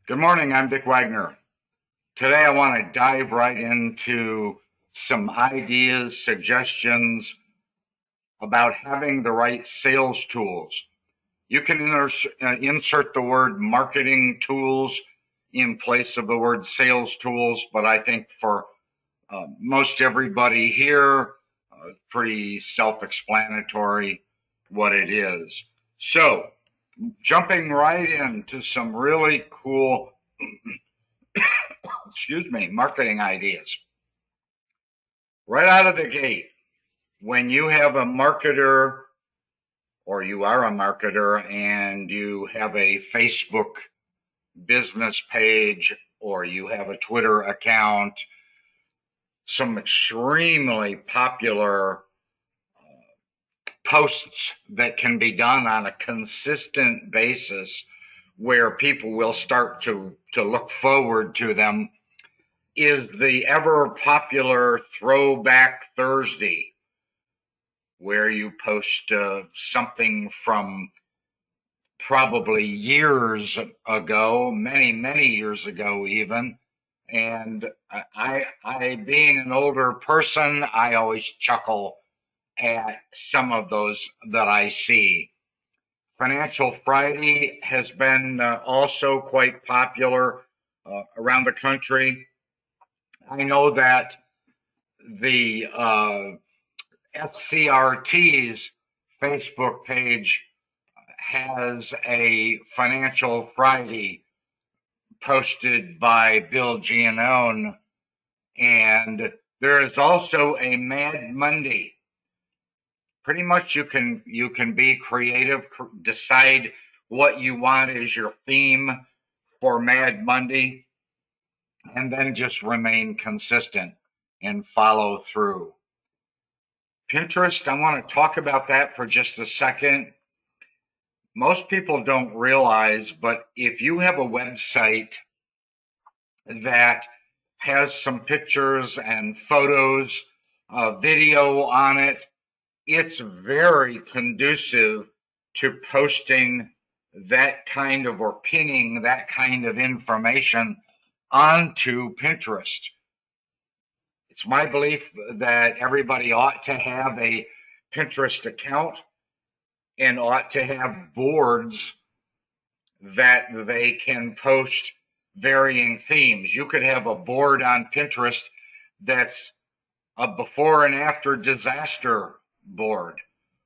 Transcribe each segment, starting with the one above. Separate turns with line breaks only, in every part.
Good morning, I'm Dick Wagner. Today I want to dive right into some ideas, suggestions about having the right sales tools. You can insert the word marketing tools in place of the word sales tools, but I think for most everybody here, pretty self explanatory what it is. So, jumping right into some really cool marketing ideas. Right out of the gate, when you have a marketer or you are a marketer and you have a Facebook business page or you have a Twitter account, some extremely popular posts that can be done on a consistent basis where people will start to look forward to them is the ever popular Throwback Thursday, where you post something from probably years ago, many years ago, even. And being an older person, I always chuckle at some of those that I see. Financial Friday has been also quite popular around the country. I know that the SCRT's Facebook page has a Financial Friday posted by Bill Giannone, and there is also a Mad Monday. Pretty much you can be creative, decide what you want as your theme for Mad Monday, and then just remain consistent and follow through. Pinterest, I want to talk about that for just a second. Most people don't realize, but if you have a website that has some pictures and photos, video on it, it's very conducive to posting that kind of or pinning that kind of information onto Pinterest. It's my belief that everybody ought to have a Pinterest account and ought to have boards that they can post varying themes. You could have a board on Pinterest that's a before and after disaster board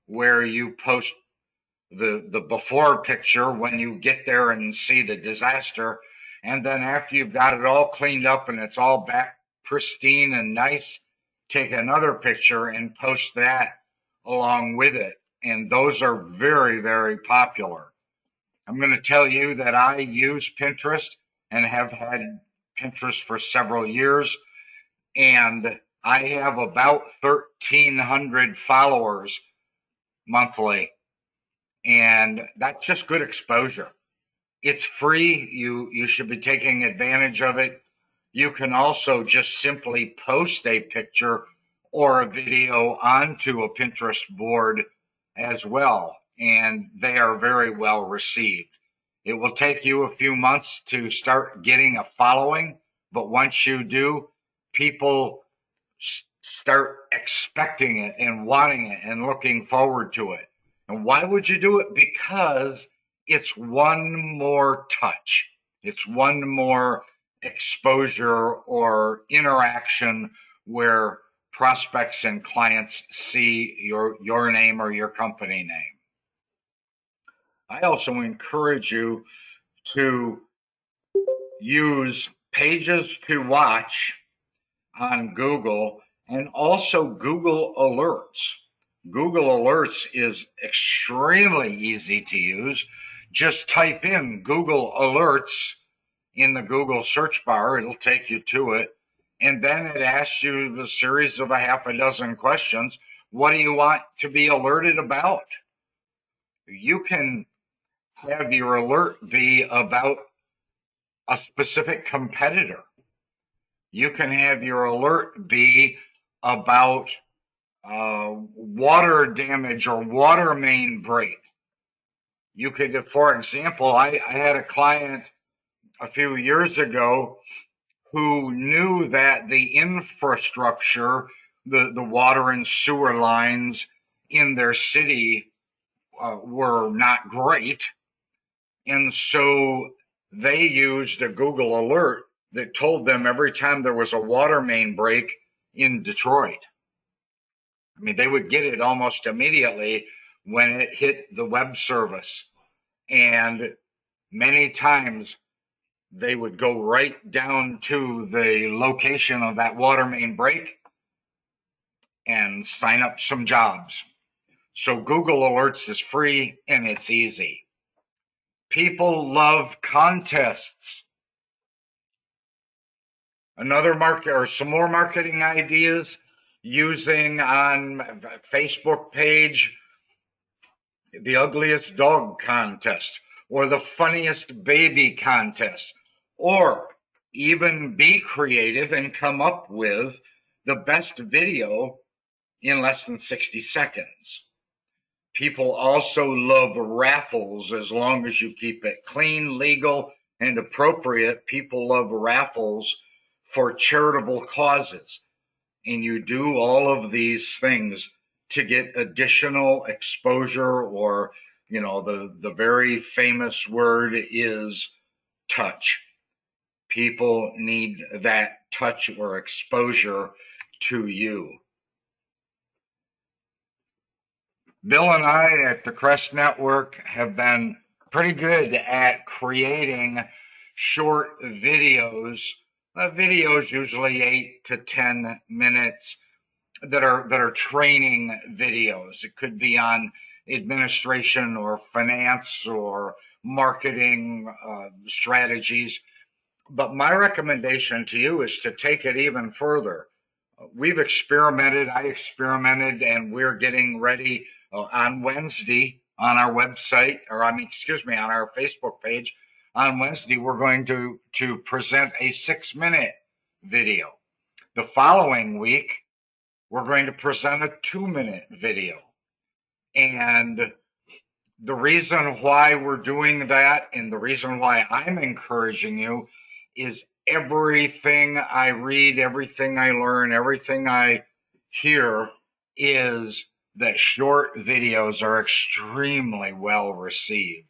where you post the before picture when you get there and see the disaster, and then after you've got it all cleaned up and it's all back pristine and nice, take another picture and post that along with it. And those are very popular. I'm going to tell you that I use Pinterest and have had Pinterest for several years, and I have about 1,300 followers monthly, and that's just good exposure. It's free. You should be taking advantage of it. You can also just simply post a picture or a video onto a Pinterest board as well, and they are very well received. It will take you a few months to start getting a following, but once you do, people start expecting it and wanting it and looking forward to it. And why would you do it? Because it's one more touch. It's one more exposure or interaction where prospects and clients see your name or your company name. I also encourage you to use pages to watch on Google and also Google Alerts. Google Alerts is extremely easy to use. Just type in Google Alerts in the Google search bar, it'll take you to it. And then it asks you the series of a half a dozen questions. What do you want to be alerted about? You can have your alert be about a specific competitor. You can have your alert be about water damage or water main break. You could, for example, I had a client a few years ago who knew that the infrastructure, the water and sewer lines in their city were not great. And so they used a Google alert that told them every time there was a water main break in Detroit. I mean, they would get it almost immediately when it hit the web service. And many times they would go right down to the location of that water main break and sign up some jobs. So Google Alerts is free and it's easy. People love contests. Another market or some more marketing ideas using on Facebook page the ugliest dog contest or the funniest baby contest, or even be creative and come up with the best video in less than 60 seconds. People also love raffles as long as you keep it clean, legal, and appropriate. People love raffles for charitable causes. And you do all of these things to get additional exposure, or, the very famous word is touch. People need that touch or exposure to you. Bill and I at the Crest Network have been pretty good at creating short videos. Videos usually 8 to 10 minutes that are training videos. It could be on administration or finance or marketing strategies. But my recommendation to you is to take it even further. I experimented, and we're getting ready on Wednesday on our website, or on our Facebook page. On Wednesday, we're going to present a 6-minute video. The following week, we're going to present a 2-minute video. And the reason why we're doing that, and the reason why I'm encouraging you, is everything I read, everything I learn, everything I hear is that short videos are extremely well received.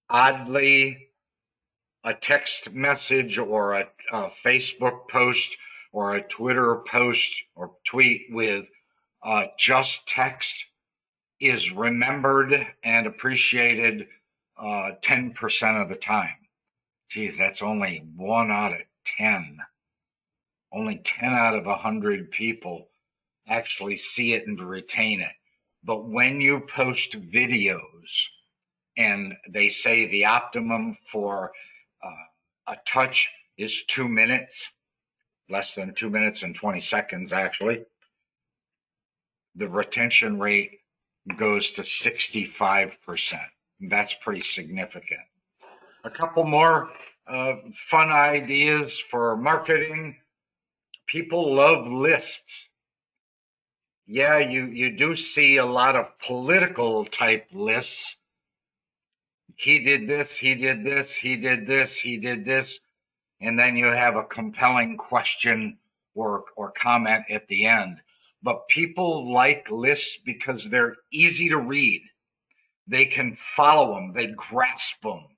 Oddly, a text message or a Facebook post or a Twitter post or tweet with just text is remembered and appreciated 10% of the time. Geez, that's only 1 out of 10. Only 10 out of 100 people actually see it and retain it. But when you post videos, and they say the optimum for a touch is 2 minutes, less than 2 minutes and 20 seconds, actually, the retention rate goes to 65%. That's pretty significant. A couple more fun ideas for marketing. People love lists. Yeah, you do see a lot of political type lists. He did this, he did this, he did this, he did this. And then you have a compelling question or comment at the end. But people like lists because they're easy to read. They can follow them, they grasp them.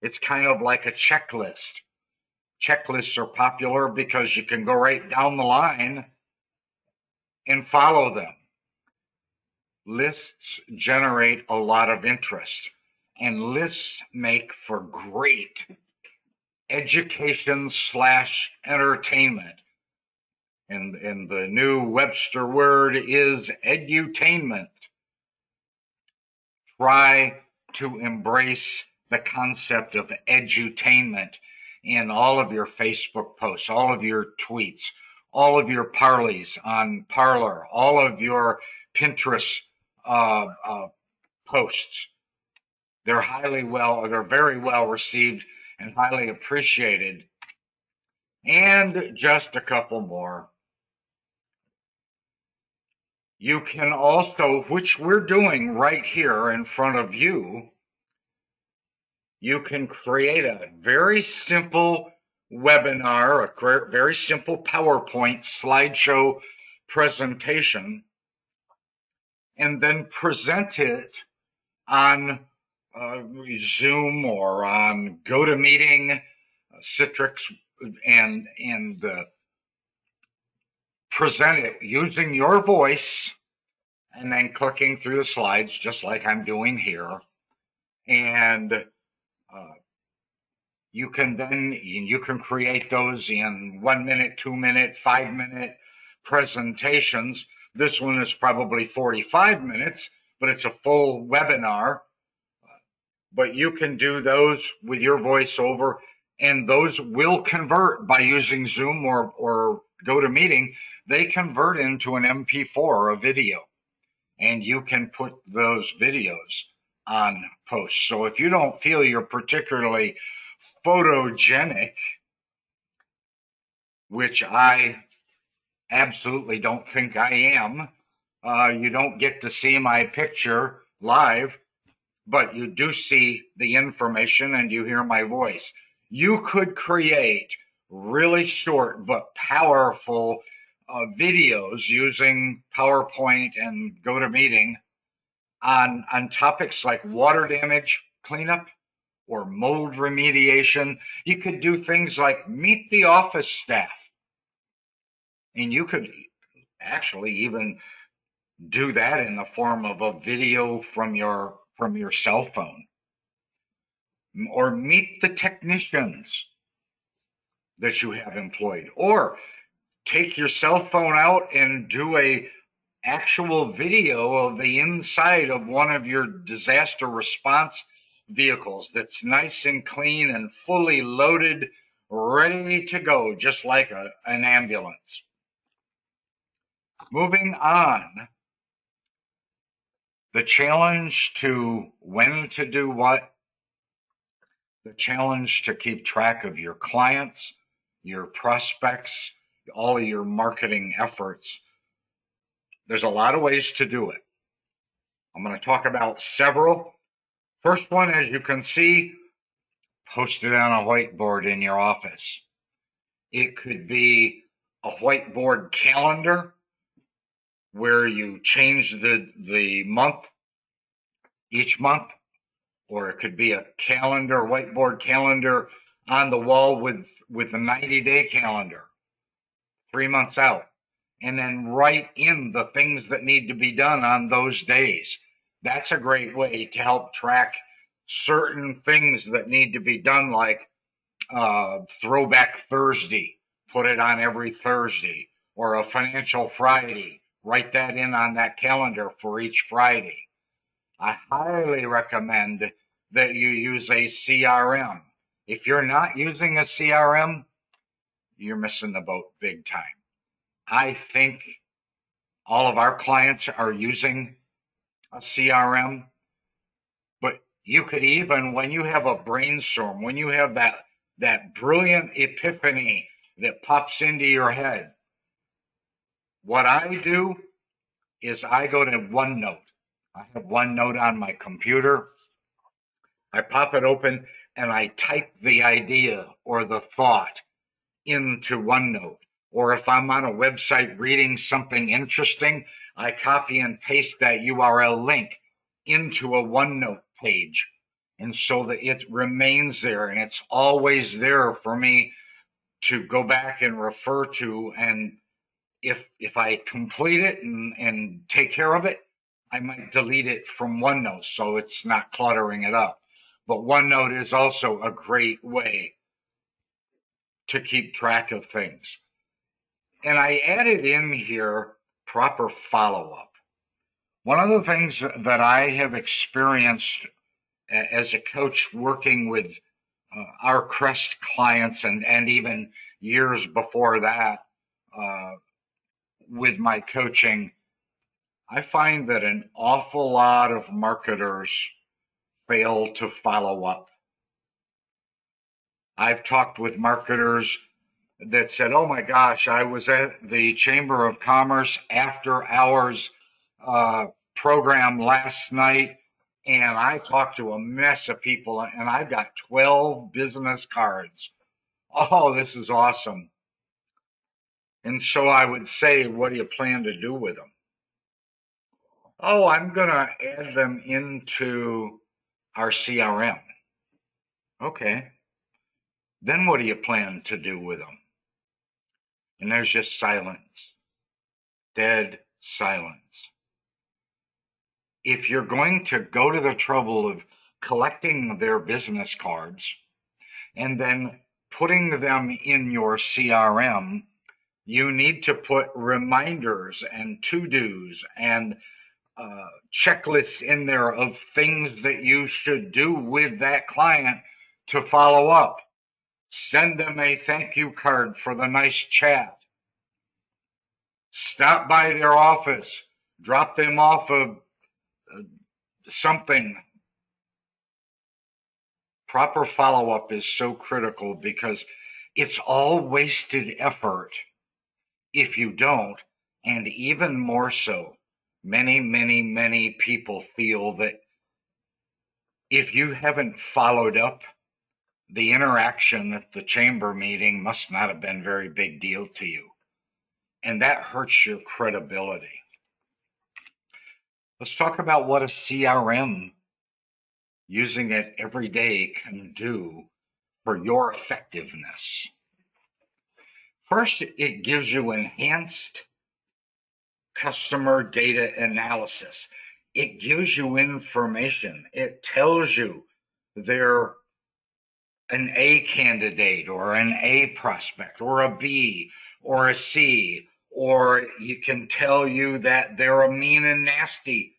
It's kind of like a checklist. Checklists are popular because you can go right down the line and follow them. Lists generate a lot of interest, and lists make for great education / entertainment. And the new Webster word is edutainment. Try to embrace the concept of edutainment in all of your Facebook posts, all of your tweets, all of your parleys on Parler, all of your Pinterest posts. They're very well received and highly appreciated. And just a couple more. You can also, which we're doing right here in front of you, you can create a very simple webinar, a very simple PowerPoint slideshow presentation, and then present it on Zoom or on GoToMeeting, Citrix, and present it using your voice, and then clicking through the slides just like I'm doing here. And you can create those in 1 minute, 2 minute, 5 minute presentations. This one is probably 45 minutes, but it's a full webinar. But you can do those with your voiceover, and those will convert by using Zoom or GoToMeeting. They convert into an MP4 or a video, and you can put those videos on posts. So if you don't feel you're particularly photogenic, which I absolutely don't think I am, you don't get to see my picture live, but you do see the information and you hear my voice. You could create really short but powerful videos using PowerPoint and GoToMeeting on topics like water damage cleanup or mold remediation. You could do things like meet the office staff, and you could actually even do that in the form of a video from your cell phone, or meet the technicians that you have employed, or take your cell phone out and do a actual video of the inside of one of your disaster response vehicles that's nice and clean and fully loaded, ready to go, just like an ambulance. Moving on, the challenge to when to do what, the challenge to keep track of your clients, your prospects, all of your marketing efforts. There's a lot of ways to do it. I'm going to talk about several. First one, as you can see, post it on a whiteboard in your office. It could be a whiteboard calendar where you change the month each month, or it could be a calendar, whiteboard calendar on the wall with a 90-day calendar, 3 months out, and then write in the things that need to be done on those days. That's a great way to help track certain things that need to be done, like Throwback Thursday, put it on every Thursday, or a Financial Friday, write that in on that calendar for each Friday. I highly recommend that you use a CRM. If you're not using a CRM, you're missing the boat big time. I think all of our clients are using a CRM, but you could even, when you have a brainstorm, when you have that brilliant epiphany that pops into your head, what I do is I go to OneNote. I have OneNote on my computer. I pop it open and I type the idea or the thought into OneNote. Or if I'm on a website reading something interesting, I copy and paste that URL link into a OneNote page. And so that it remains there and it's always there for me to go back and refer to. And if I complete it and take care of it, I might delete it from OneNote so it's not cluttering it up. But OneNote is also a great way to keep track of things. And I added in here proper follow-up. One of the things that I have experienced as a coach working with our Crest clients and even years before that with my coaching, I find that an awful lot of marketers fail to follow up. I've talked with marketers that said, oh my gosh, I was at the Chamber of Commerce after hours program last night, And I talk to a mess of people, and I've got 12 business cards. Oh, this is awesome. And so I would say, what do you plan to do with them? Oh, I'm going to add them into our CRM. Okay. Then what do you plan to do with them? And there's just silence, dead silence. If you're going to go to the trouble of collecting their business cards and then putting them in your CRM, you need to put reminders and to-dos and checklists in there of things that you should do with that client to follow up. Send them a thank you card for the nice chat. Stop by their office. Drop them off of something. Proper follow-up is so critical because it's all wasted effort if you don't, and even more so, many people feel that if you haven't followed up, the interaction at the chamber meeting must not have been a very big deal to you. And that hurts your credibility. Let's talk about what a CRM using it every day can do for your effectiveness. First, it gives you enhanced customer data analysis. It gives you information. It tells you they're an A candidate or an A prospect or a B or a C, or you can tell you that they're a mean and nasty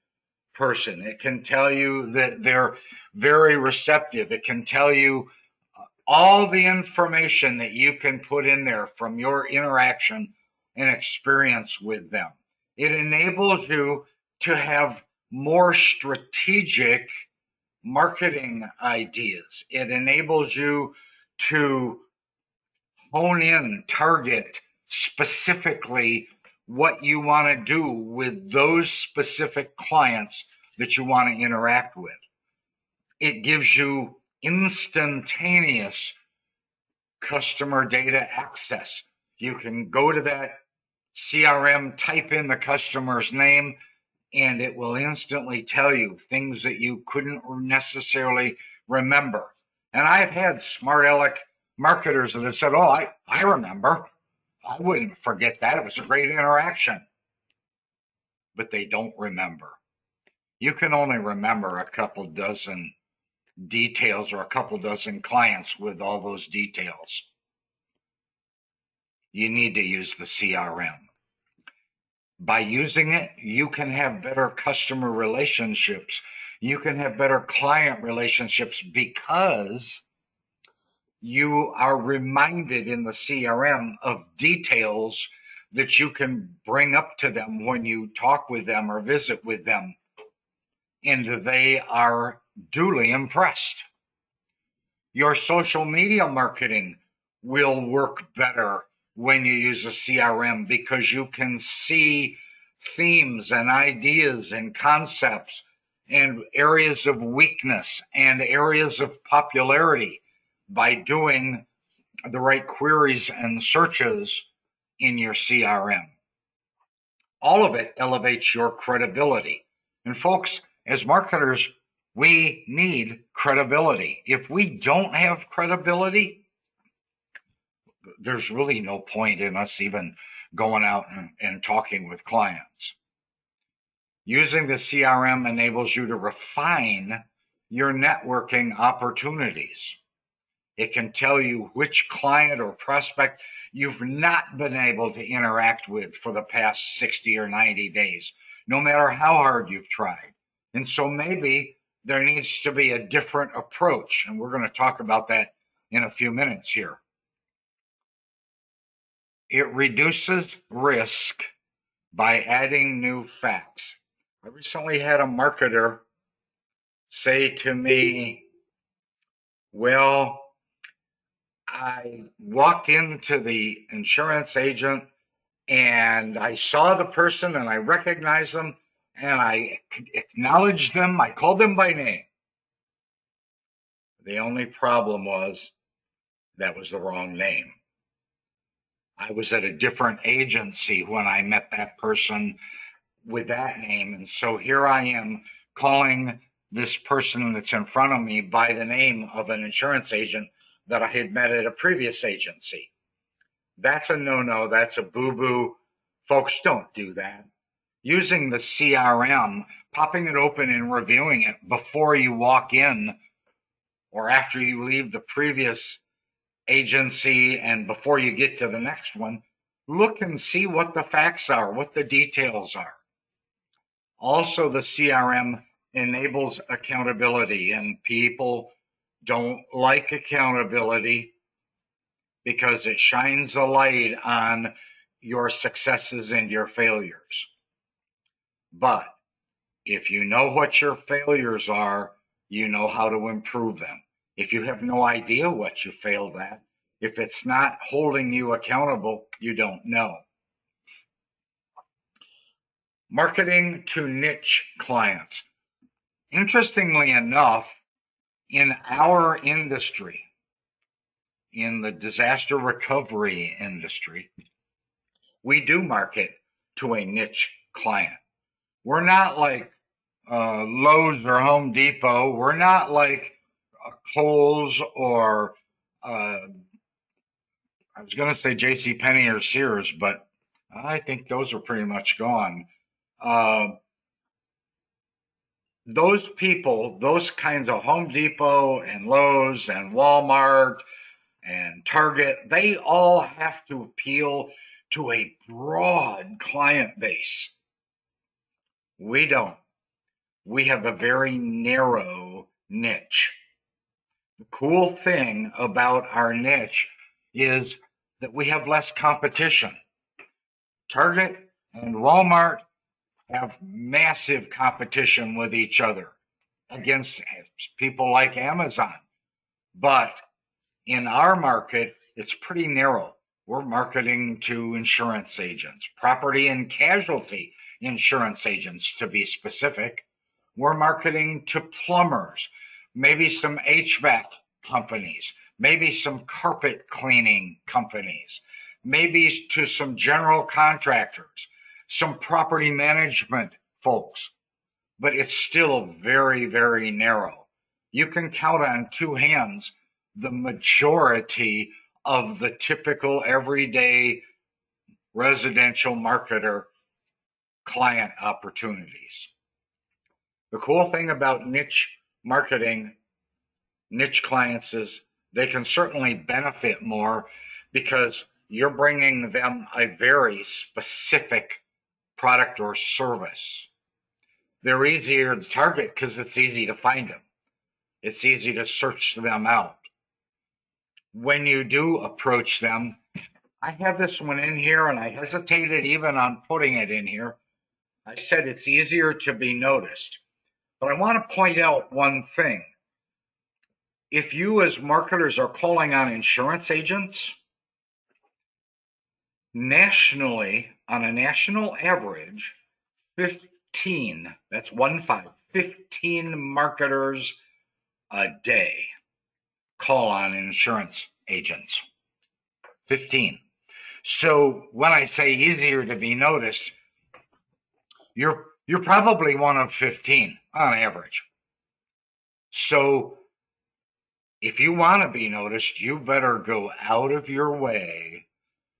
person. It can tell you that they're very receptive. It can tell you all the information that you can put in there from your interaction and experience with them. It enables you to have more strategic marketing ideas. It enables you to hone in, target specifically what you want to do with those specific clients that you want to interact with. It gives you instantaneous customer data access. You can go to that CRM, type in the customer's name, and it will instantly tell you things that you couldn't necessarily remember. And I've had smart aleck marketers that have said, oh, I remember. I wouldn't forget that. It was a great interaction. But they don't remember. You can only remember a couple dozen details or a couple dozen clients with all those details. You need to use the CRM. By using it, you can have better customer relationships. You can have better client relationships because you are reminded in the CRM of details that you can bring up to them when you talk with them or visit with them, and they are duly impressed. Your social media marketing will work better when you use a CRM because you can see themes and ideas and concepts and areas of weakness and areas of popularity by doing the right queries and searches in your CRM. All of it elevates your credibility. And folks, as marketers, we need credibility. If we don't have credibility, there's really no point in us even going out and talking with clients. Using the CRM enables you to refine your networking opportunities. It can tell you which client or prospect you've not been able to interact with for the past 60 or 90 days, no matter how hard you've tried. And so maybe there needs to be a different approach. And we're going to talk about that in a few minutes here. It reduces risk by adding new facts. I recently had a marketer say to me, well, I walked into the insurance agent and I saw the person and I recognized them and I acknowledged them. I called them by name. The only problem was that was the wrong name. I was at a different agency when I met that person with that name. And so here I am calling this person that's in front of me by the name of an insurance agent that I had met at a previous agency. That's a no-no. That's a boo-boo. Folks, don't do that. Using the CRM, popping it open and reviewing it before you walk in or after you leave the previous agency and before you get to the next one, look and see what the facts are, what the details are. Also, the CRM enables accountability, and people don't like accountability because it shines a light on your successes and your failures. But if you know what your failures are, you know how to improve them. If you have no idea what you failed at, if it's not holding you accountable, you don't know. Marketing to niche clients. Interestingly enough, in our industry, in the disaster recovery industry, we do market to a niche client. We're not like Lowe's or Home Depot. We're not like Kohl's or I was going to say J.C. Penney or Sears, but I think those are pretty much gone. Those people, those kinds of Home Depot and Lowe's and Walmart and Target, they all have to appeal to a broad client base. We don't. We have a very narrow niche. The cool thing about our niche is that we have less competition. Target and Walmart have massive competition with each other against people like Amazon. But in our market, it's pretty narrow. We're marketing to insurance agents, property and casualty insurance agents to be specific. We're marketing to plumbers, maybe some HVAC companies, maybe some carpet cleaning companies, maybe to some general contractors, some property management folks, but it's still very, very narrow. You can count on two hands the majority of the typical everyday residential marketer client opportunities. The cool thing about niche marketing, niche clients, is they can certainly benefit more because you're bringing them a very specific product or service. They're easier to target because it's easy to find them. It's easy to search them out. When you do approach them, I have this one in here and I hesitated even on putting it in here. I said it's easier to be noticed. But I want to point out one thing. If you as marketers are calling on insurance agents, nationally, on a national average, 15, that's 15 marketers a day call on insurance agents. 15. So when I say easier to be noticed, you're probably one of 15 on average. So if you want to be noticed, you better go out of your way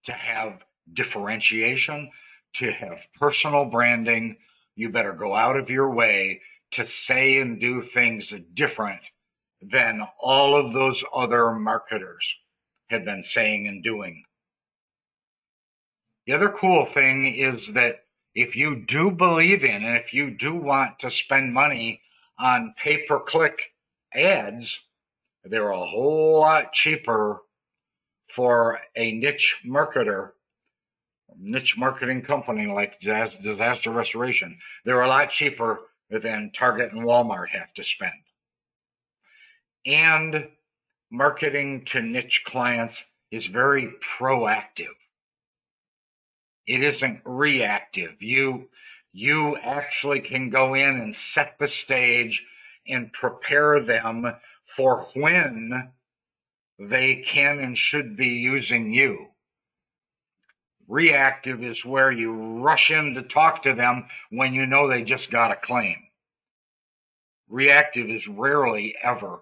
to have differentiation, to have personal branding. You better go out of your way to say and do things different than all of those other marketers have been saying and doing. The other cool thing is that if you do believe in and if you do want to spend money on pay-per-click ads, they're a whole lot cheaper for a niche marketer, niche marketing company like Disaster Restoration. They're a lot cheaper than Target and Walmart have to spend. And marketing to niche clients is very proactive. It isn't reactive. You actually can go in and set the stage and prepare them for when they can and should be using you. Reactive is where you rush in to talk to them when you know they just got a claim. Reactive is rarely ever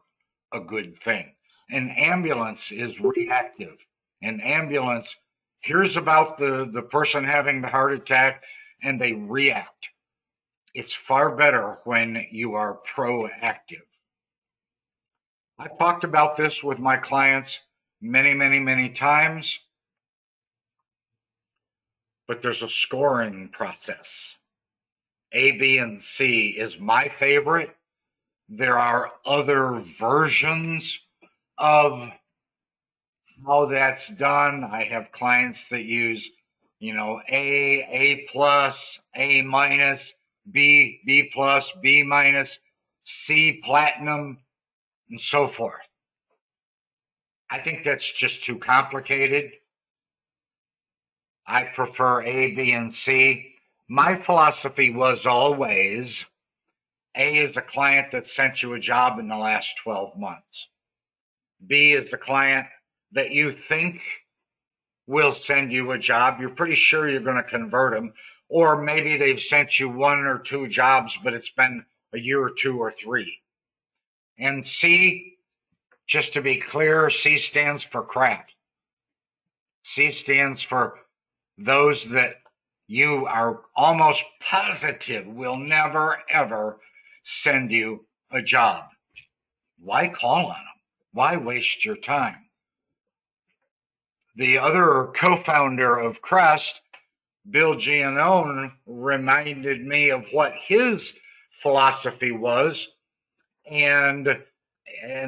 a good thing. An ambulance is reactive. An ambulance hears about the person having the heart attack and they react. It's far better when you are proactive. I've talked about this with my clients many times, but there's a scoring process. A, B, and C is my favorite. There are other versions of how that's done. I have clients that use, A plus, A minus, B plus, B minus, C platinum, and so forth. I think that's just too complicated. I prefer A, B, and C. My philosophy was always A is a client that sent you a job in the last 12 months. B is the client that you think will send you a job. You're pretty sure you're going to convert them. Or maybe they've sent you 1 or 2 jobs, but it's been a year or 2 or 3. And C, just to be clear, C stands for crap. C stands for those that you are almost positive will never, ever send you a job. Why call on them? Why waste your time? The other co-founder of Crest, Bill Giannone, reminded me of what his philosophy was, and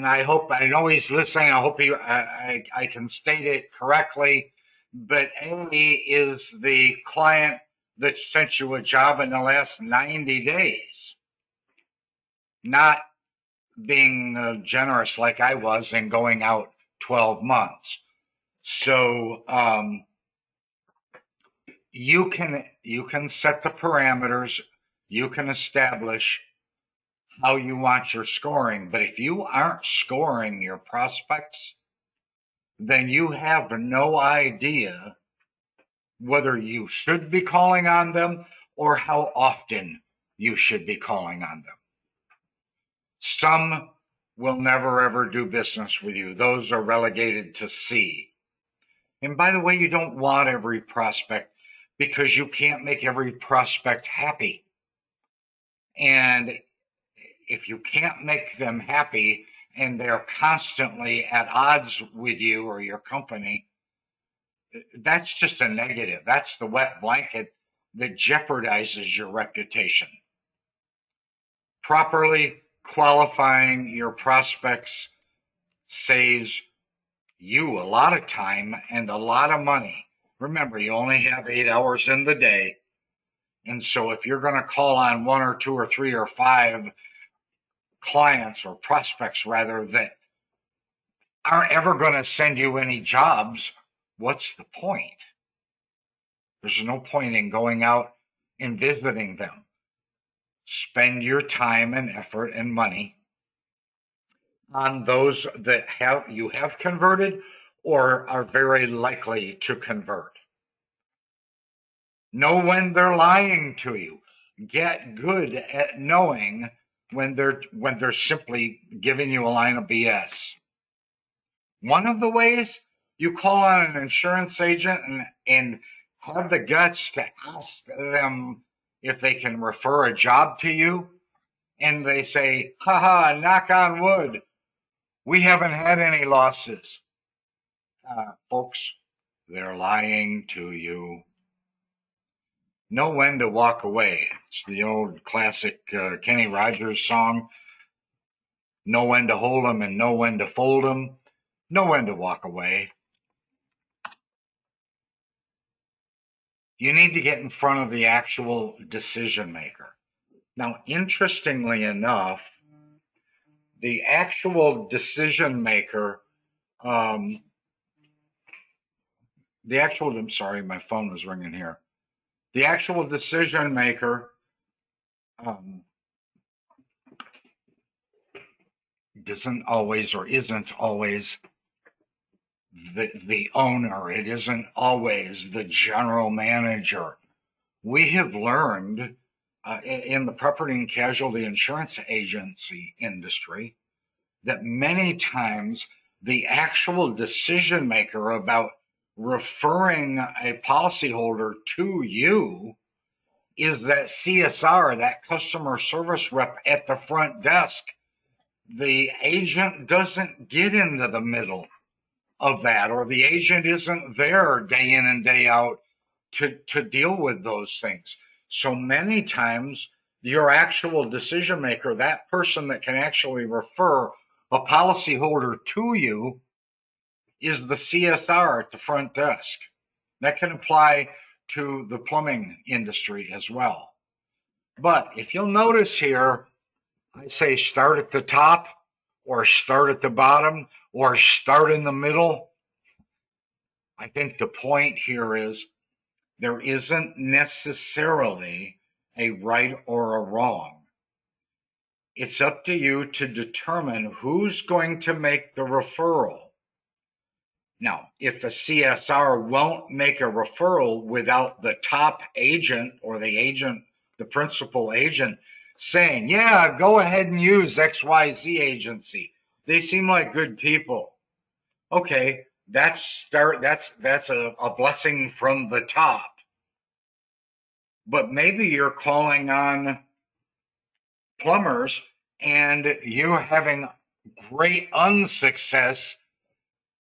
I hope, I know he's listening. I hope I can state it correctly. But A is the client that sent you a job in the last 90 days, not being generous like I was and going out 12 months. So you can set the parameters, you can establish how you want your scoring, but if you aren't scoring your prospects, then you have no idea whether you should be calling on them or how often you should be calling on them. Some will never ever do business with you. Those are relegated to C. And by the way, you don't want every prospect because you can't make every prospect happy. And if you can't make them happy and they're constantly at odds with you or your company, that's just a negative. That's the wet blanket that jeopardizes your reputation. Properly qualifying your prospects saves you a lot of time and a lot of money. Remember, you only have 8 hours in the day. And so if you're going to call on 1 or 2 or 3 or 5 clients or prospects rather that aren't ever going to send you any jobs, what's the point? There's no point in going out and visiting them. Spend your time and effort and money on those that you have converted or are very likely to convert. Know when they're lying to you. Get good at knowing when they're simply giving you a line of BS. One of the ways, you call on an insurance agent and have the guts to ask them if they can refer a job to you, and they say, haha, knock on wood, we haven't had any losses. Folks, they're lying to you. Know when to walk away. It's the old classic Kenny Rogers song. Know when to hold 'em and know when to fold 'em. Know when to walk away. You need to get in front of the actual decision maker. Now, interestingly enough, the actual decision maker, I'm sorry, my phone was ringing here. the actual decision maker isn't always the owner. It isn't always the general manager. We have learned in the property and casualty insurance agency industry that many times the actual decision maker about referring a policyholder to you is that CSR, that customer service rep at the front desk. The agent doesn't get into the middle of that, or the agent isn't there day in and day out to deal with those things. So many times, your actual decision maker, that person that can actually refer a policyholder to you, is the CSR at the front desk. That can apply to the plumbing industry as well. But if you'll notice here, I say start at the top, or start at the bottom, or start in the middle. I think the point here is there isn't necessarily a right or a wrong. It's up to you to determine who's going to make the referral. Now, if the CSR won't make a referral without the top agent or the principal agent saying, yeah, go ahead and use XYZ agency. They seem like good people. Okay, that's a blessing from the top. But maybe you're calling on plumbers and you're having great unsuccess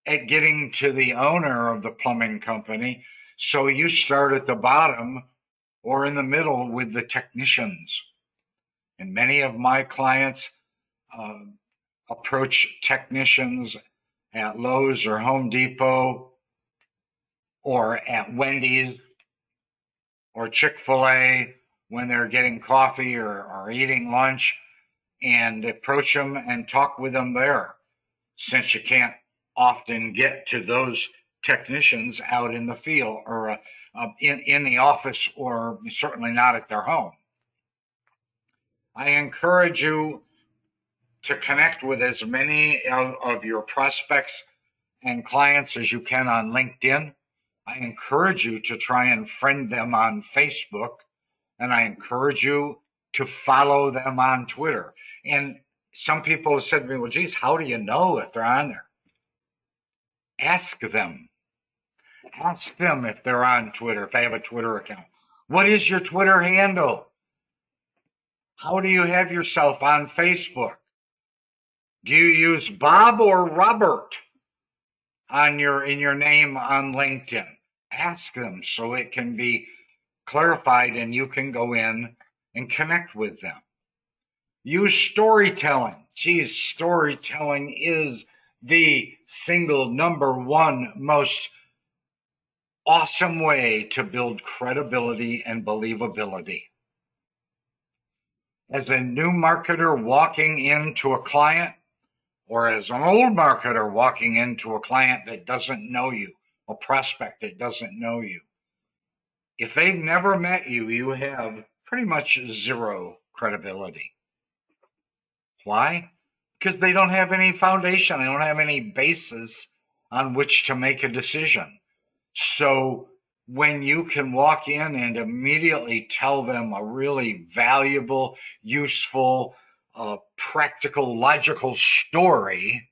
at getting to the owner of the plumbing company. So you start at the bottom or in the middle with the technicians. And many of my clients approach technicians at Lowe's or Home Depot or at Wendy's or Chick-fil-A when they're getting coffee or eating lunch, and approach them and talk with them there, since you can't often get to those technicians out in the field or in the office, or certainly not at their home. I encourage you to connect with as many of your prospects and clients as you can on LinkedIn. I encourage you to try and friend them on Facebook, and I encourage you to follow them on Twitter. And some people have said to me, well, geez, how do you know if they're on there? Ask them. Ask them if they're on Twitter, if they have a Twitter account. What is your Twitter handle? How do you have yourself on Facebook? Do you use Bob or Robert in your name on LinkedIn? Ask them so it can be clarified and you can go in and connect with them. Use storytelling. Geez, storytelling is the single number one most awesome way to build credibility and believability. As a new marketer walking into a client, or as an old marketer walking into a client that doesn't know you, a prospect that doesn't know you, if they've never met you, you have pretty much zero credibility. Why? Because they don't have any foundation. They don't have any basis on which to make a decision. So when you can walk in and immediately tell them a really valuable, useful, practical, logical story,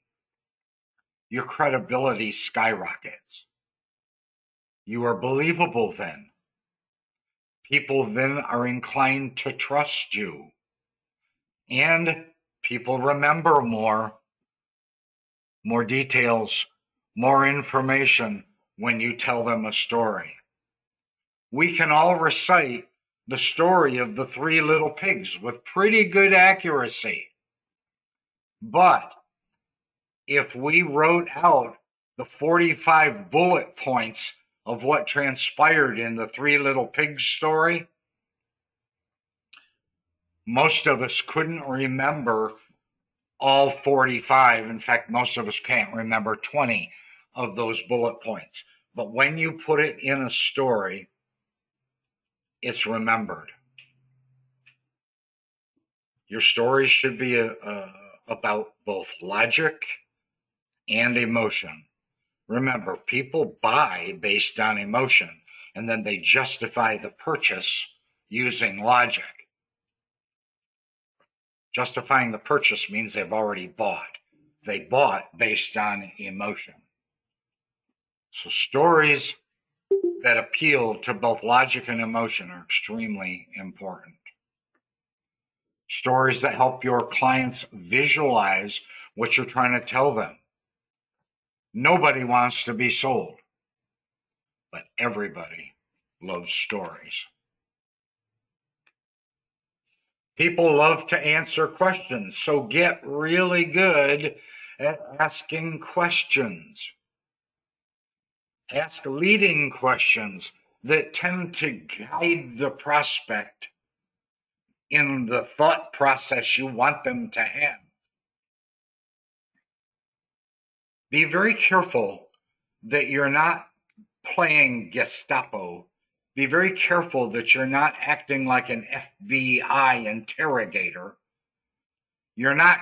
your credibility skyrockets. You are believable then. People then are inclined to trust you. And people remember more details, more information when you tell them a story. We can all recite the story of the 3 little pigs with pretty good accuracy. But if we wrote out the 45 bullet points of what transpired in the 3 little pigs story, most of us couldn't remember all 45. In fact, most of us can't remember 20 of those bullet points. But when you put it in a story, it's remembered. Your stories should be about both logic and emotion. Remember, people buy based on emotion, and then they justify the purchase using logic. Justifying the purchase means they've already bought. They bought based on emotion. So stories that appeal to both logic and emotion are extremely important. Stories that help your clients visualize what you're trying to tell them. Nobody wants to be sold, but everybody loves stories. People love to answer questions, so get really good at asking questions. Ask leading questions that tend to guide the prospect in the thought process you want them to have. Be very careful that you're not playing Gestapo. Be very careful that you're not acting like an FBI interrogator. You're not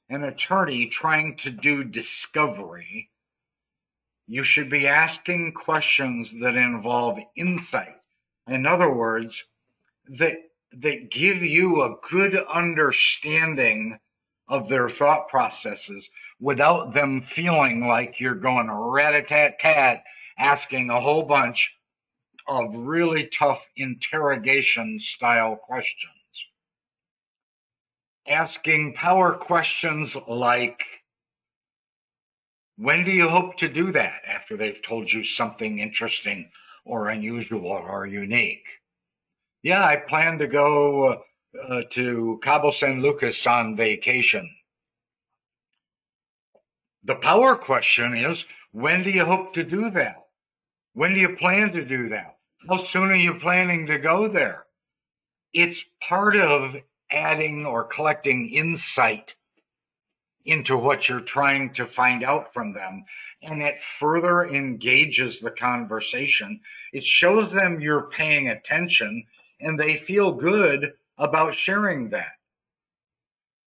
an attorney trying to do discovery. You should be asking questions that involve insight. In other words, that give you a good understanding of their thought processes without them feeling like you're going rat-a-tat-tat asking a whole bunch of really tough interrogation style questions. Asking power questions like, when do you hope to do that, after they've told you something interesting or unusual or unique? Yeah, I plan to go to Cabo San Lucas on vacation. The power question is, when do you hope to do that? When do you plan to do that? How soon are you planning to go there? It's part of adding or collecting insight into what you're trying to find out from them, and it further engages the conversation. It shows them you're paying attention, and they feel good about sharing that.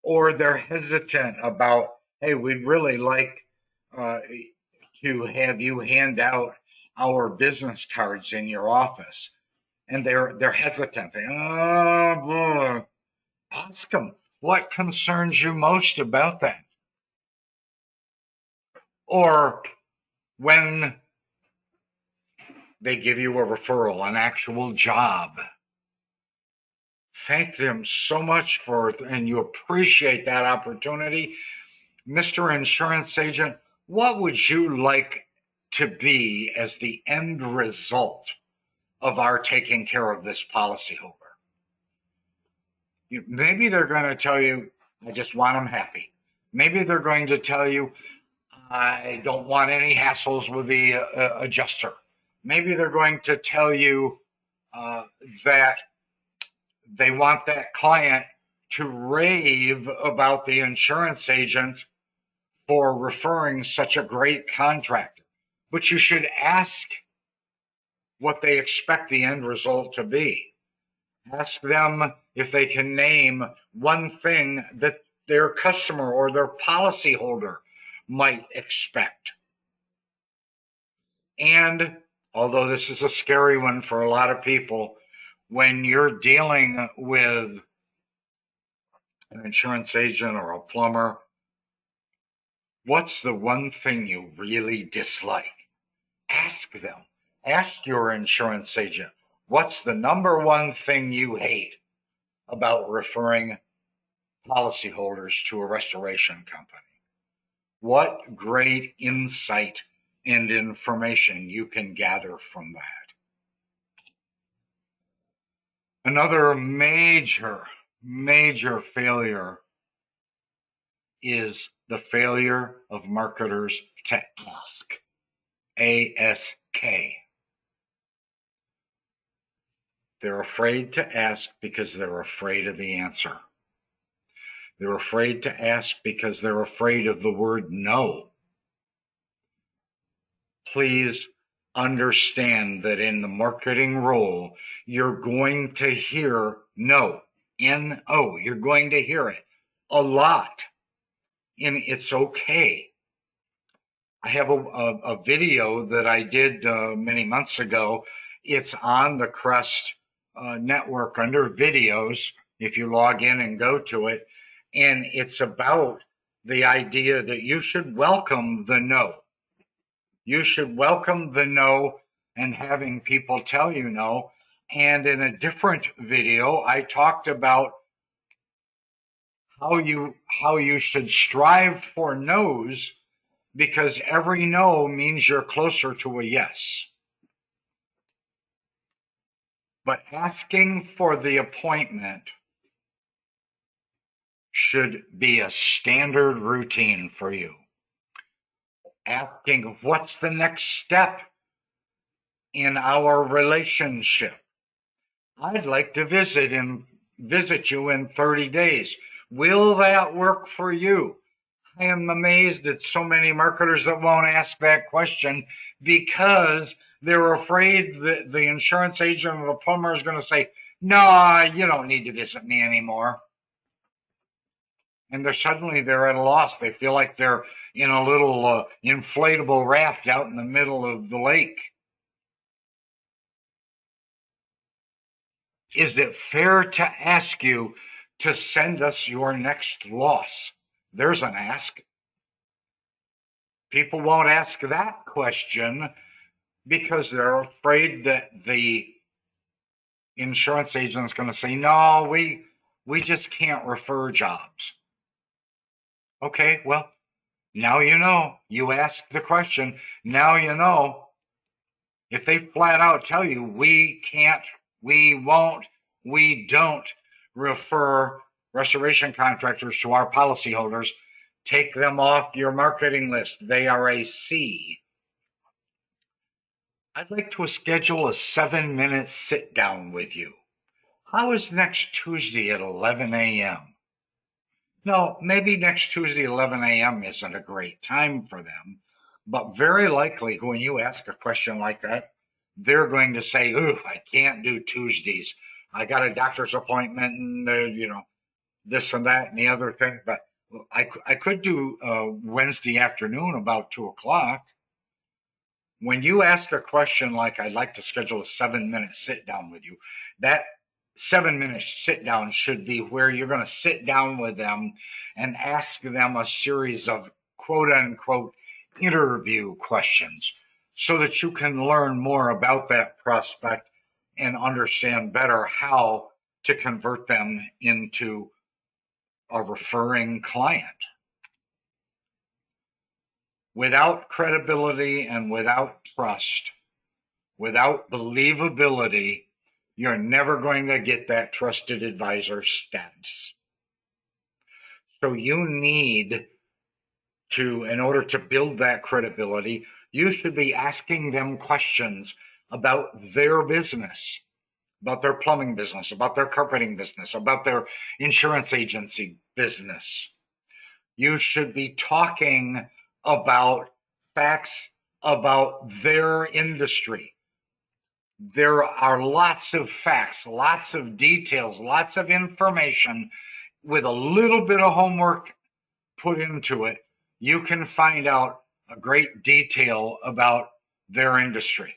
Or they're hesitant about, hey, we'd really like to have you hand out our business cards in your office, and they're hesitant. Oh, boy. Ask them, what concerns you most about that? Or when they give you a referral, an actual job, thank them so much for it, and you appreciate that opportunity. Mr. Insurance Agent, what would you like to be as the end result of our taking care of this policyholder? Maybe they're going to tell you, I just want them happy. Maybe they're going to tell you, I don't want any hassles with the adjuster. Maybe they're going to tell you that they want that client to rave about the insurance agent for referring such a great contractor. But you should ask what they expect the end result to be. Ask them if they can name one thing that their customer or their policyholder might expect. And although this is a scary one for a lot of people, when you're dealing with an insurance agent or a plumber, what's the one thing you really dislike? Ask them. Ask your insurance agent, what's the number one thing you hate about referring policyholders to a restoration company? What great insight and information you can gather from that. Another major failure is the failure of marketers to ask. ASK. They're afraid to ask because they're afraid of the answer. They're afraid to ask because they're afraid of the word no. Please understand that in the marketing role, you're going to hear no, N-O, you're going to hear it a lot, and it's okay. I have a video that I did many months ago. It's on the Crest network under videos, if you log in and go to it, and it's about the idea that you should welcome the no. You should welcome the no and having people tell you no. And in a different video, I talked about how you should strive for no's, because every no means you're closer to a yes. But asking for the appointment should be a standard routine for you. Asking what's the next step in our relationship. I'd like to visit you in 30 days. Will that work for you? I am amazed at so many marketers that won't ask that question because they're afraid that the insurance agent or the plumber is going to say, no, you don't need to visit me anymore. And they're at a loss. They feel like they're in a little inflatable raft out in the middle of the lake. Is it fair to ask you to send us your next loss? There's an ask. People won't ask that question because they're afraid that the insurance agent is going to say, no, we just can't refer jobs. Okay, well, now you know. You asked the question. Now you know. If they flat out tell you, we can't, we won't, we don't refer restoration contractors to our policyholders, take them off your marketing list. They are a C. I'd like to schedule a 7-minute sit down with you. How is next Tuesday at 11 a.m.? No, maybe next Tuesday at 11 a.m. isn't a great time for them, but very likely when you ask a question like that, they're going to say, ooh, I can't do Tuesdays. I got a doctor's appointment and, this and that and the other thing, but I could do Wednesday afternoon about 2 o'clock. When you ask a question like, I'd like to schedule a 7-minute sit down with you, that 7-minute sit down should be where you're going to sit down with them and ask them a series of quote unquote interview questions so that you can learn more about that prospect and understand better how to convert them into a referring client. Without credibility and without trust, without believability, you're never going to get that trusted advisor status. So you need to, in order to build that credibility, you should be asking them questions about their business, about their plumbing business, about their carpeting business, about their insurance agency business. You should be talking about facts about their industry. There are lots of facts, lots of details, lots of information. With a little bit of homework put into it, you can find out a great detail about their industry.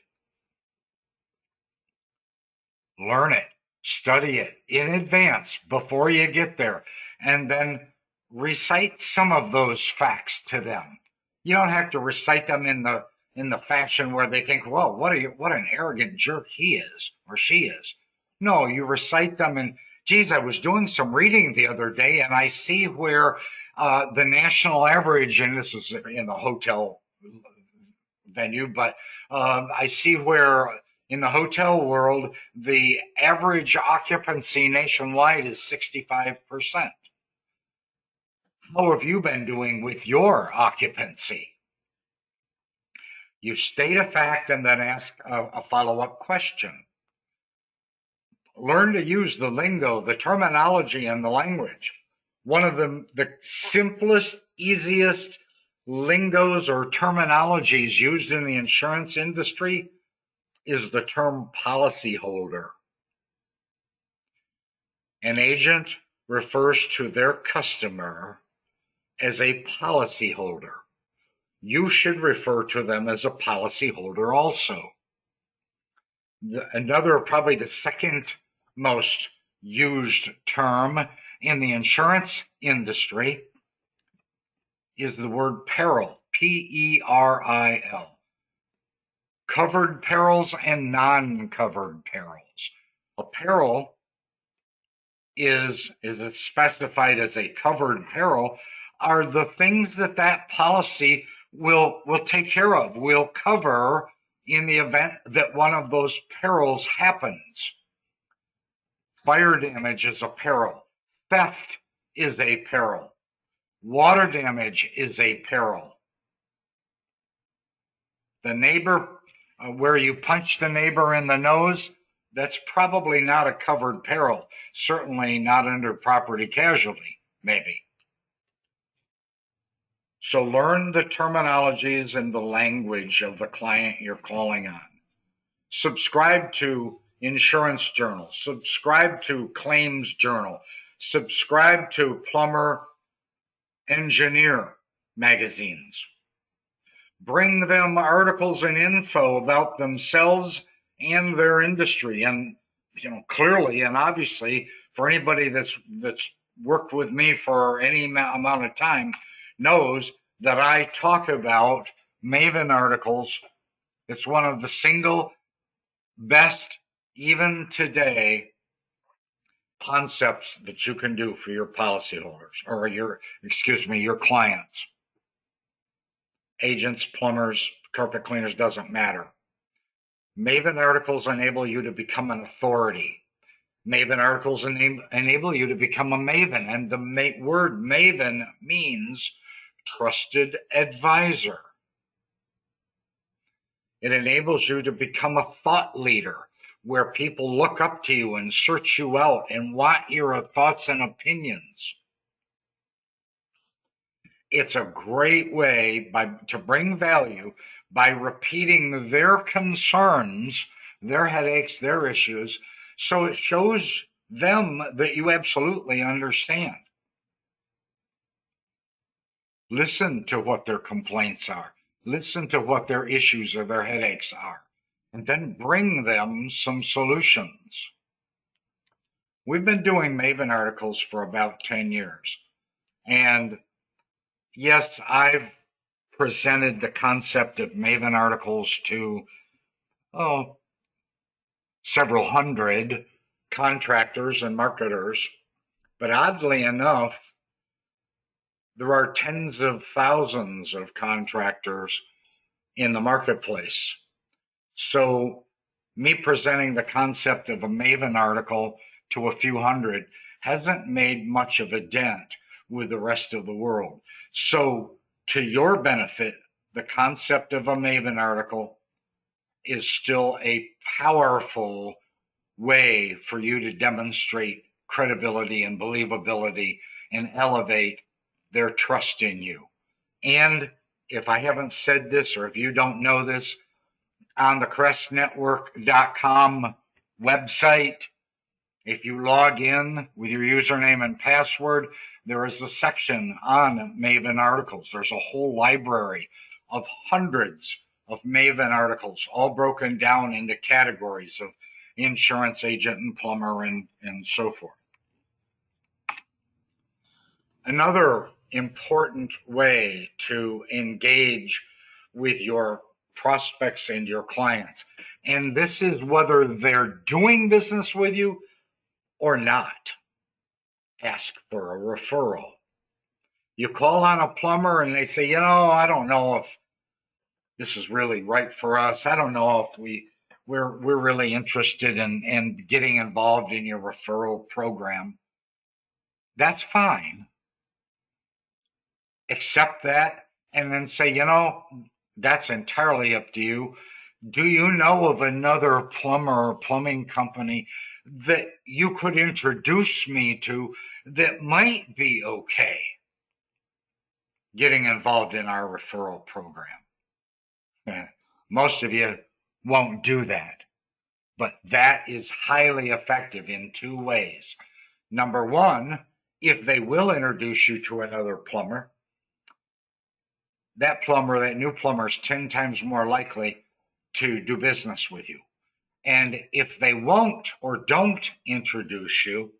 Learn it, study it in advance before you get there, and then recite some of those facts to them. You don't have to recite them in the fashion where they think, "Whoa, what an arrogant jerk he is or she is." No, you recite them and, geez, I was doing some reading the other day and I see where the national average, and this is in the hotel venue, but I see where in the hotel world, the average occupancy nationwide is 65%. How have you been doing with your occupancy? You state a fact and then ask a follow-up question. Learn to use the lingo, the terminology, and the language. One of the simplest, easiest lingos or terminologies used in the insurance industry is the term policyholder. An agent refers to their customer as a policyholder. You should refer to them as a policyholder also. Another, probably the second most used term in the insurance industry is the word peril, P-E-R-I-L. Covered perils and non-covered perils. A peril is it specified as a covered peril are the things that policy will take care of, will cover in the event that one of those perils happens. Fire damage is a peril. Theft is a peril. Water damage is a peril. The neighbor, where you punch the neighbor in the nose, that's probably not a covered peril. Certainly not under property casualty, maybe. So learn the terminologies and the language of the client you're calling on. Subscribe to Insurance Journal. Subscribe to Claims Journal. Subscribe to Plumber Engineer magazines. Bring them articles and info about themselves and their industry. And clearly and obviously, for anybody that's worked with me for any amount of time, knows that I talk about Maven articles. It's one of the single best, even today, concepts that you can do for your policyholders or your clients. Agents, plumbers, carpet cleaners, doesn't matter. Maven articles enable you to become an authority. Maven articles enable you to become a maven, and the word maven means trusted advisor. It enables you to become a thought leader where people look up to you and search you out and want your thoughts and opinions. It's a great way to bring value by repeating their concerns, their headaches, their issues, so it shows them that you absolutely understand. Listen to what their complaints are. Listen to what their issues or their headaches are, and then bring them some solutions. We've been doing Maven articles for about 10 years. And yes, I've presented the concept of Maven articles to several hundred contractors and marketers. But oddly enough, there are tens of thousands of contractors in the marketplace. So me presenting the concept of a Maven article to a few hundred hasn't made much of a dent with the rest of the world. So to your benefit, the concept of a Maven article is still a powerful way for you to demonstrate credibility and believability and elevate their trust in you. And if I haven't said this, or if you don't know this, on the crestnetwork.com website, if you log in with your username and password, there is a section on Maven articles. There's a whole library of hundreds of Maven articles, all broken down into categories of insurance agent and plumber and so forth. Another important way to engage with your prospects and your clients, and this is whether they're doing business with you or not, ask for a referral. You call on a plumber and they say, I don't know if this is really right for us. I don't know if we're really interested in getting involved in your referral program. That's fine. Accept that and then say, that's entirely up to you. Do you know of another plumber or plumbing company that you could introduce me to that might be okay? getting involved in our referral program. Most of you won't do that, but that is highly effective in two ways. Number one, if they will introduce you to another plumber, that new plumber is 10 times more likely to do business with you. And if they won't or don't introduce you,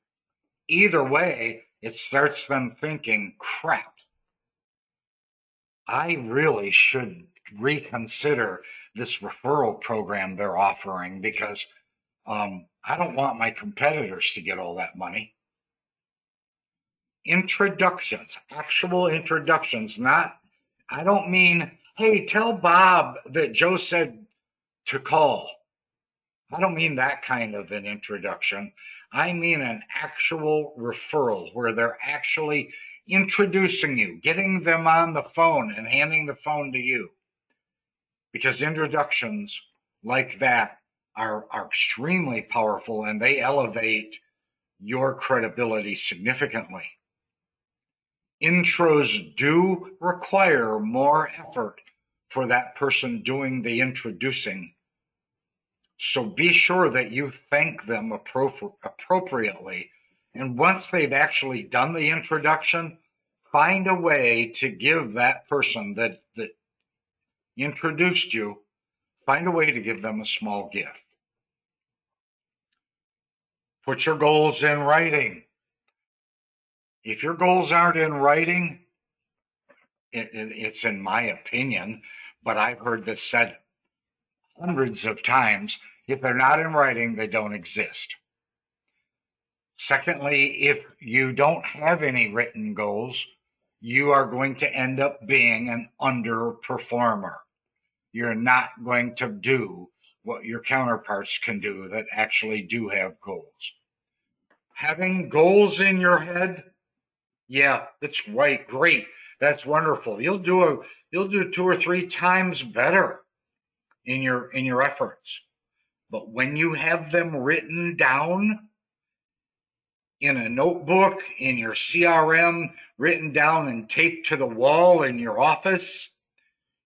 either way, it starts them thinking, crap, I really should reconsider this referral program they're offering because I don't want my competitors to get all that money. Introductions, actual introductions, not, I don't mean, hey, tell Bob that Joe said to call. I don't mean that kind of an introduction. I mean an actual referral where they're actually introducing you, getting them on the phone and handing the phone to you. Because introductions like that are extremely powerful and they elevate your credibility significantly. Intros do require more effort for that person doing the introducing. So be sure that you thank them appropriately. And once they've actually done the introduction, find a way to give that person that introduced you, find a way to give them a small gift. Put your goals in writing. If your goals aren't in writing, it's in my opinion, but I've heard this said hundreds of times, if they're not in writing, they don't exist. Secondly, if you don't have any written goals, you are going to end up being an underperformer. You're not going to do what your counterparts can do that actually do have goals. Having goals in your head, yeah, that's great. That's wonderful. You'll do 2 or 3 times better in your efforts. But when you have them written down in a notebook, in your CRM, written down and taped to the wall in your office,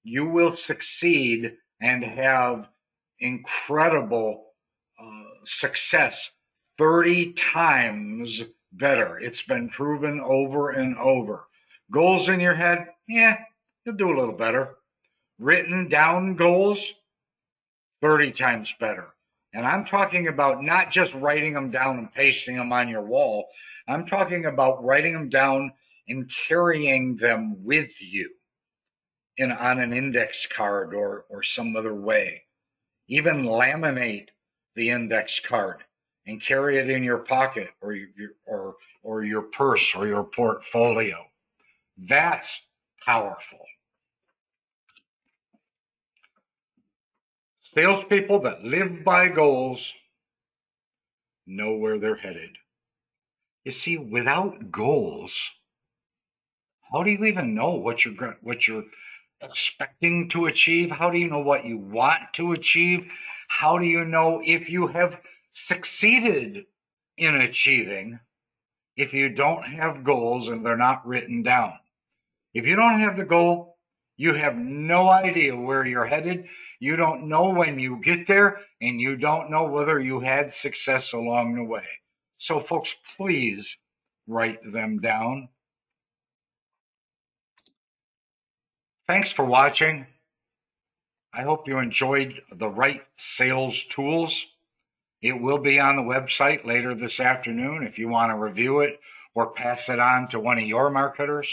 you will succeed and have incredible success 30 times better. It's been proven over and over. Goals in your head, yeah, you'll do a little better. Written down goals, 30 times better. And I'm talking about not just writing them down and pasting them on your wall. I'm talking about writing them down and carrying them with you on an index card or some other way. Even laminate the index card and carry it in your pocket or your purse or your portfolio. That's powerful. Salespeople that live by goals know where they're headed. You see, without goals, how do you even know what you're expecting to achieve? How do you know what you want to achieve? How do you know if you have succeeded in achieving if you don't have goals and they're not written down? If you don't have the goal, you have no idea where you're headed. You don't know when you get there, and you don't know whether you had success along the way. So, folks, please write them down. Thanks for watching. I hope you enjoyed the right sales tools. It will be on the website later this afternoon if you want to review it or pass it on to one of your marketers.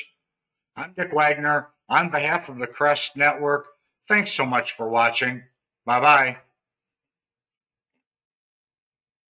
I'm Dick Wagner on behalf of the Crest Network. Thanks so much for watching. Bye-bye.